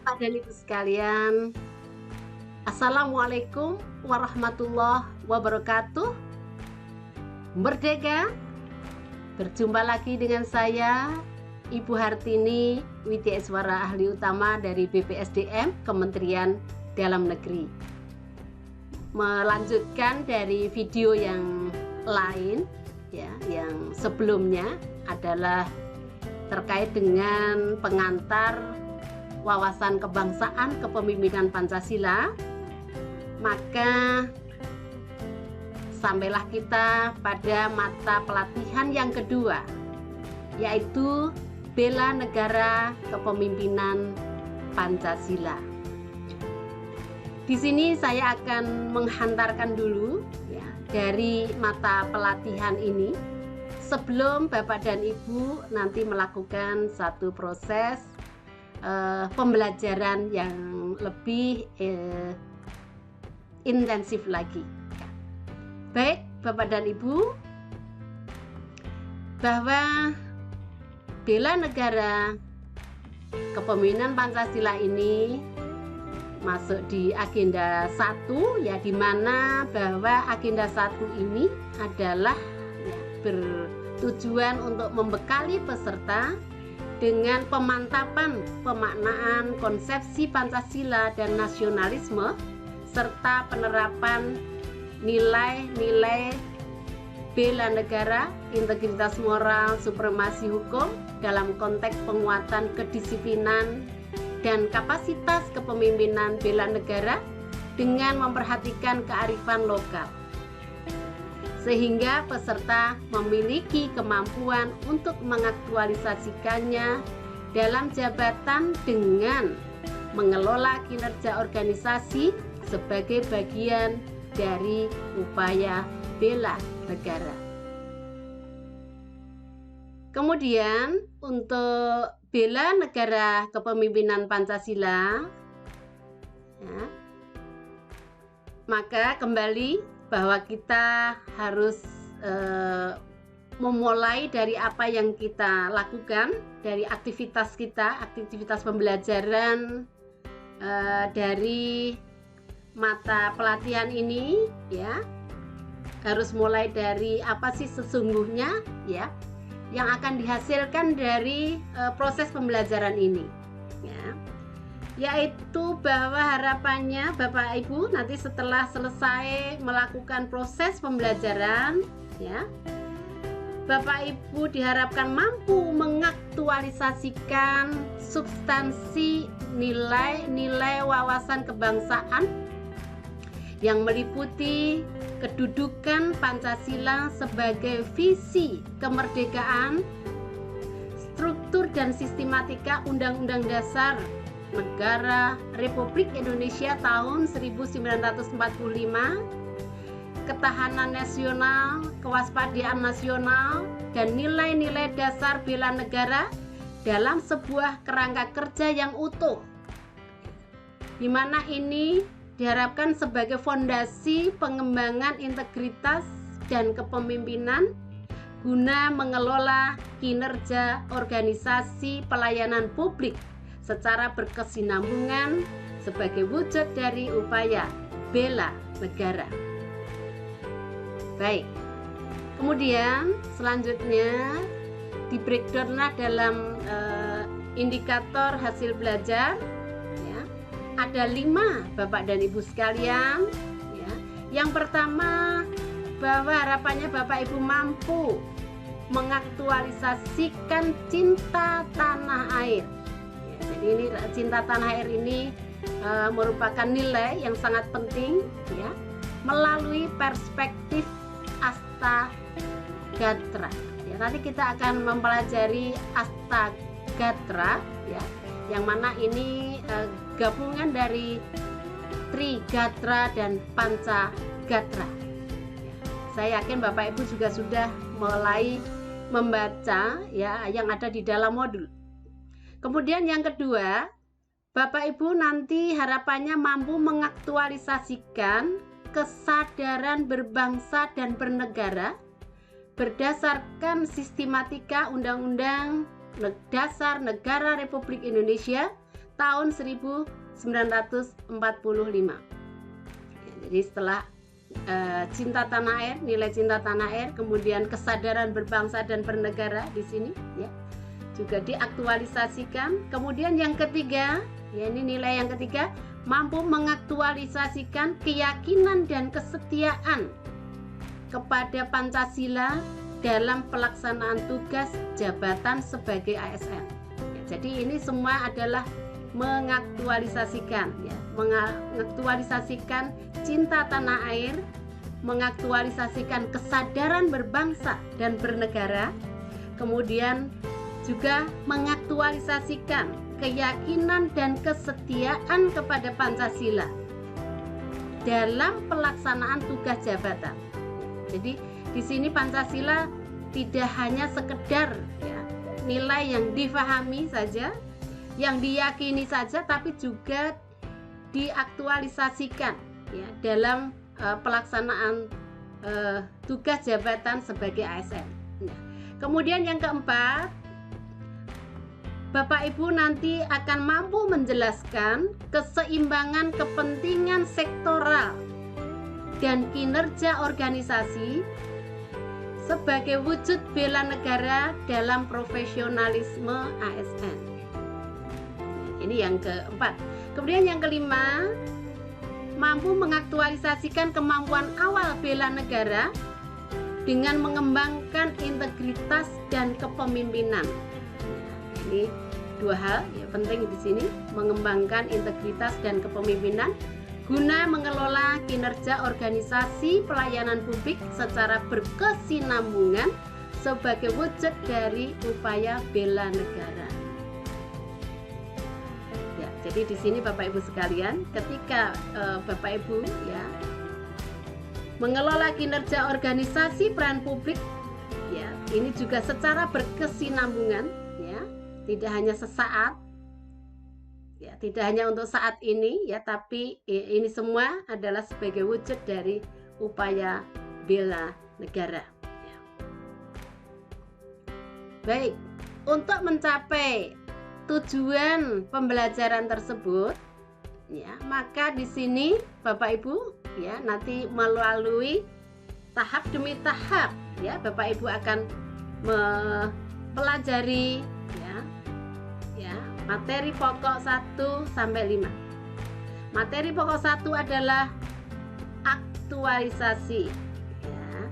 Bapak dan Ibu sekalian, Assalamualaikum warahmatullahi wabarakatuh. Merdeka, berjumpa lagi dengan saya, Ibu Hartini Widiaswara, ahli utama dari BPSDM Kementerian Dalam Negeri. Melanjutkan dari video yang lain, ya, yang sebelumnya adalah terkait dengan pengantar wawasan kebangsaan kepemimpinan Pancasila. Maka sampailah kita pada mata pelatihan yang kedua, yaitu bela negara kepemimpinan Pancasila. Di sini saya akan menghantarkan dulu ya, dari mata pelatihan ini sebelum Bapak dan Ibu nanti melakukan satu proses pembelajaran yang lebih intensif lagi. Baik Bapak dan Ibu, bahwa bela negara kepemimpinan Pancasila ini masuk di agenda 1, ya, di mana bahwa agenda 1 ini adalah ya, bertujuan untuk membekali peserta dengan pemantapan pemaknaan konsepsi Pancasila dan nasionalisme serta penerapan nilai-nilai bela negara, integritas moral, supremasi hukum dalam konteks penguatan kedisiplinan dan kapasitas kepemimpinan bela negara dengan memperhatikan kearifan lokal, sehingga peserta memiliki kemampuan untuk mengaktualisasikannya dalam jabatan dengan mengelola kinerja organisasi sebagai bagian dari upaya bela negara. Kemudian untuk bela negara kepemimpinan Pancasila, ya, maka kembali bahwa kita harus memulai dari apa yang kita lakukan, dari aktivitas kita, aktivitas pembelajaran dari mata pelatihan ini, ya, harus mulai dari apa sih sesungguhnya, ya, yang akan dihasilkan dari proses pembelajaran ini, ya, yaitu bahwa harapannya Bapak Ibu nanti setelah selesai melakukan proses pembelajaran, ya, Bapak Ibu diharapkan mampu mengaktualisasikan substansi nilai-nilai wawasan kebangsaan yang meliputi kedudukan Pancasila sebagai visi kemerdekaan, struktur dan sistematika Undang-Undang Dasar Negara Republik Indonesia tahun 1945, ketahanan nasional, kewaspadaan nasional, dan nilai-nilai dasar bela negara dalam sebuah kerangka kerja yang utuh, di mana ini diharapkan sebagai fondasi pengembangan integritas dan kepemimpinan guna mengelola kinerja organisasi pelayanan publik secara berkesinambungan sebagai wujud dari upaya bela negara. Baik, kemudian selanjutnya di breakdown dalam indikator hasil belajar. Ada 5 Bapak dan Ibu sekalian, ya. Yang pertama, bahwa harapannya Bapak Ibu mampu mengaktualisasikan cinta tanah air, ya, jadi ini cinta tanah air ini merupakan nilai yang sangat penting, ya, melalui perspektif Astagatra, ya. Nanti kita akan mempelajari Astagatra, ya, yang mana ini gabungan dari Trigatra dan Pancagatra. Saya yakin Bapak Ibu juga sudah mulai membaca, ya, yang ada di dalam modul. Kemudian yang kedua, Bapak Ibu nanti harapannya mampu mengaktualisasikan kesadaran berbangsa dan bernegara berdasarkan sistematika Undang-Undang Dasar Negara Republik Indonesia tahun 1945. Ya, jadi setelah cinta tanah air, nilai cinta tanah air, kemudian kesadaran berbangsa dan bernegara di sini ya juga diaktualisasikan. Kemudian yang ketiga, ya ini nilai yang ketiga, mampu mengaktualisasikan keyakinan dan kesetiaan kepada Pancasila dalam pelaksanaan tugas jabatan sebagai ASN. Ya, jadi ini semua adalah mengaktualisasikan ya, mengaktualisasikan cinta tanah air, mengaktualisasikan kesadaran berbangsa dan bernegara, kemudian juga mengaktualisasikan keyakinan dan kesetiaan kepada Pancasila dalam pelaksanaan tugas jabatan. Jadi di sini Pancasila tidak hanya sekedar ya, nilai yang difahami saja, yang diyakini saja, tapi juga diaktualisasikan ya dalam pelaksanaan tugas jabatan sebagai ASN. Nah, kemudian yang keempat, Bapak Ibu nanti akan mampu menjelaskan keseimbangan kepentingan sektoral dan kinerja organisasi sebagai wujud bela negara dalam profesionalisme ASN. Ini yang keempat. Kemudian yang kelima, mampu mengaktualisasikan kemampuan awal bela negara dengan mengembangkan integritas dan kepemimpinan. Ini dua hal ya penting di sini, mengembangkan integritas dan kepemimpinan guna mengelola kinerja organisasi pelayanan publik secara berkesinambungan sebagai wujud dari upaya bela negara. Ya, jadi di sini Bapak Ibu sekalian, ketika Bapak Ibu ya mengelola kinerja organisasi peran publik ya, ini juga secara berkesinambungan ya, tidak hanya sesaat ya, tidak hanya untuk saat ini ya, tapi ini semua adalah sebagai wujud dari upaya bela negara ya. Baik, untuk mencapai tujuan pembelajaran tersebut ya, maka di sini Bapak Ibu ya nanti melalui tahap demi tahap ya, Bapak Ibu akan mempelajari ya materi pokok 1 sampai 5. Materi pokok 1 adalah aktualisasi ya.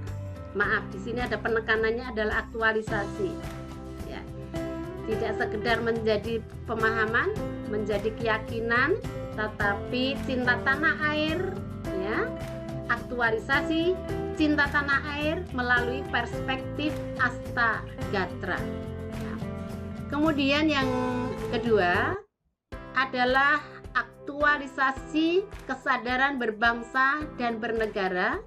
Maaf, di sini ada penekanannya adalah aktualisasi. Ya. Tidak sekedar menjadi pemahaman, menjadi keyakinan, tetapi cinta tanah air ya. Aktualisasi cinta tanah air melalui perspektif Astagatra. Kemudian yang kedua adalah aktualisasi kesadaran berbangsa dan bernegara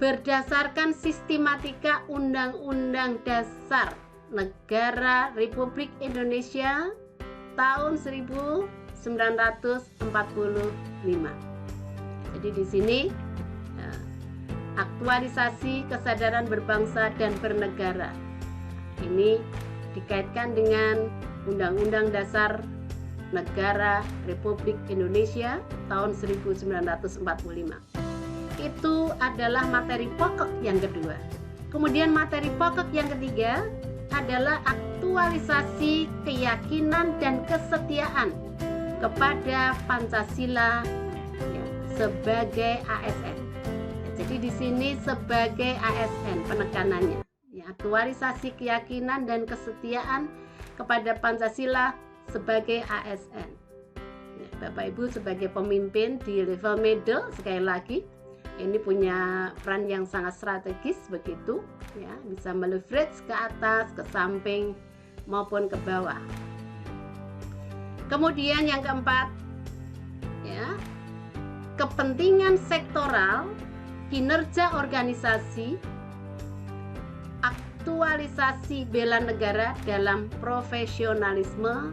berdasarkan sistematika Undang-Undang Dasar Negara Republik Indonesia tahun 1945. Jadi di sini aktualisasi kesadaran berbangsa dan bernegara. Ini dikaitkan dengan Undang-Undang Dasar Negara Republik Indonesia tahun 1945. Itu adalah materi pokok yang kedua. Kemudian materi pokok yang ketiga adalah aktualisasi keyakinan dan kesetiaan kepada Pancasila ya, sebagai ASN. Jadi di sini sebagai ASN penekanannya. Aktualisasi keyakinan dan kesetiaan kepada Pancasila sebagai ASN ya, Bapak Ibu sebagai pemimpin di level middle, sekali lagi ini punya peran yang sangat strategis begitu ya, bisa meleverage ke atas, ke samping maupun ke bawah. Kemudian yang keempat ya, kepentingan sektoral, kinerja organisasi, aktualisasi bela negara dalam profesionalisme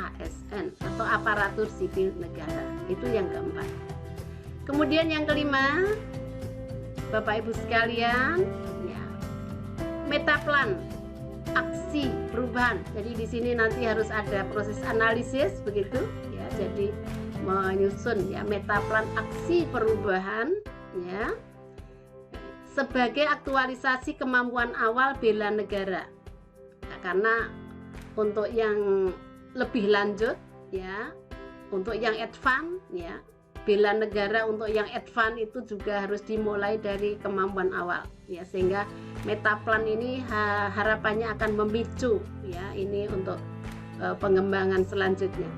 ASN atau aparatur sipil negara. Itu yang keempat. Kemudian yang kelima, Bapak Ibu sekalian, ya, metaplan aksi perubahan perubahan. Jadi di sini nanti harus ada proses analisis begitu ya. Jadi menyusun ya metaplan aksi perubahan ya sebagai aktualisasi kemampuan awal bela negara. Nah, karena untuk yang lebih lanjut ya, untuk yang advance ya, bela negara untuk yang advance itu juga harus dimulai dari kemampuan awal ya, sehingga metaplan ini harapannya akan memicu ya ini untuk pengembangan selanjutnya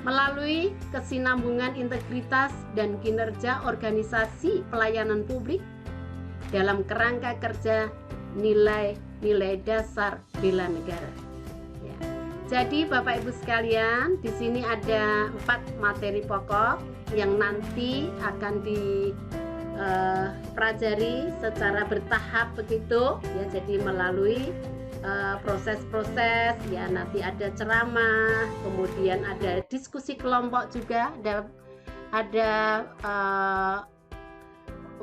melalui kesinambungan integritas dan kinerja organisasi pelayanan publik dalam kerangka kerja nilai-nilai dasar bela negara. Ya. Jadi Bapak Ibu sekalian, di sini ada 4 materi pokok yang nanti akan dipelajari secara bertahap begitu ya. Jadi melalui proses-proses ya, nanti ada ceramah, kemudian ada diskusi kelompok juga, ada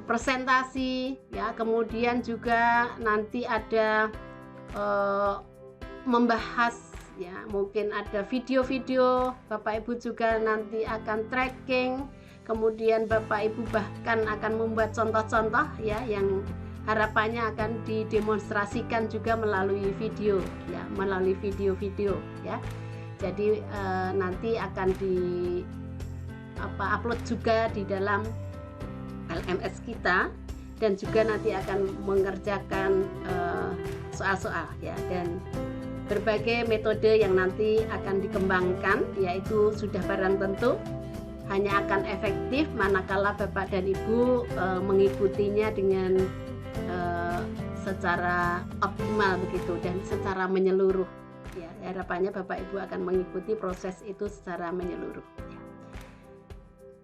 presentasi ya, kemudian juga nanti ada membahas ya, mungkin ada video-video, Bapak Ibu juga nanti akan tracking, kemudian Bapak Ibu bahkan akan membuat contoh-contoh ya yang harapannya akan didemonstrasikan juga melalui video ya, melalui video-video ya. Jadi nanti akan upload juga di dalam LMS kita, dan juga nanti akan mengerjakan soal-soal ya, dan berbagai metode yang nanti akan dikembangkan, yaitu sudah barang tentu hanya akan efektif manakala Bapak dan Ibu mengikutinya dengan secara optimal begitu dan secara menyeluruh ya. Harapannya Bapak Ibu akan mengikuti proses itu secara menyeluruh ya.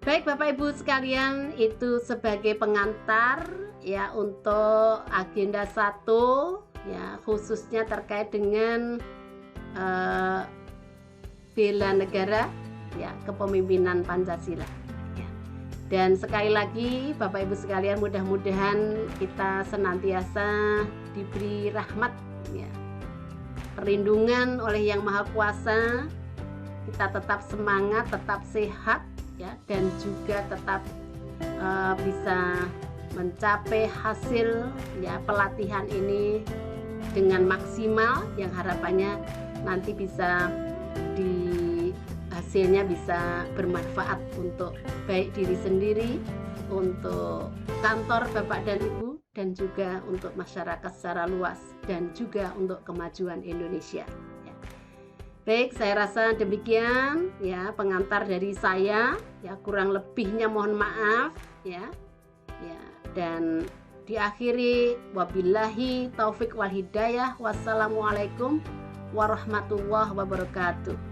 Baik Bapak Ibu sekalian, itu sebagai pengantar ya untuk agenda 1 ya, khususnya terkait dengan bela negara ya, kepemimpinan Pancasila. Dan sekali lagi Bapak Ibu sekalian, mudah-mudahan kita senantiasa diberi rahmat ya, perlindungan oleh Yang Maha Kuasa, kita tetap semangat, tetap sehat ya, dan juga tetap bisa mencapai hasil ya pelatihan ini dengan maksimal, yang harapannya nanti bisa hasilnya bisa bermanfaat untuk baik diri sendiri, untuk kantor Bapak dan Ibu, dan juga untuk masyarakat secara luas, dan juga untuk kemajuan Indonesia ya. Baik, saya rasa demikian ya pengantar dari saya ya, kurang lebihnya mohon maaf ya. Dan diakhiri wabillahi taufik wal hidayah, wassalamualaikum warahmatullahi wabarakatuh.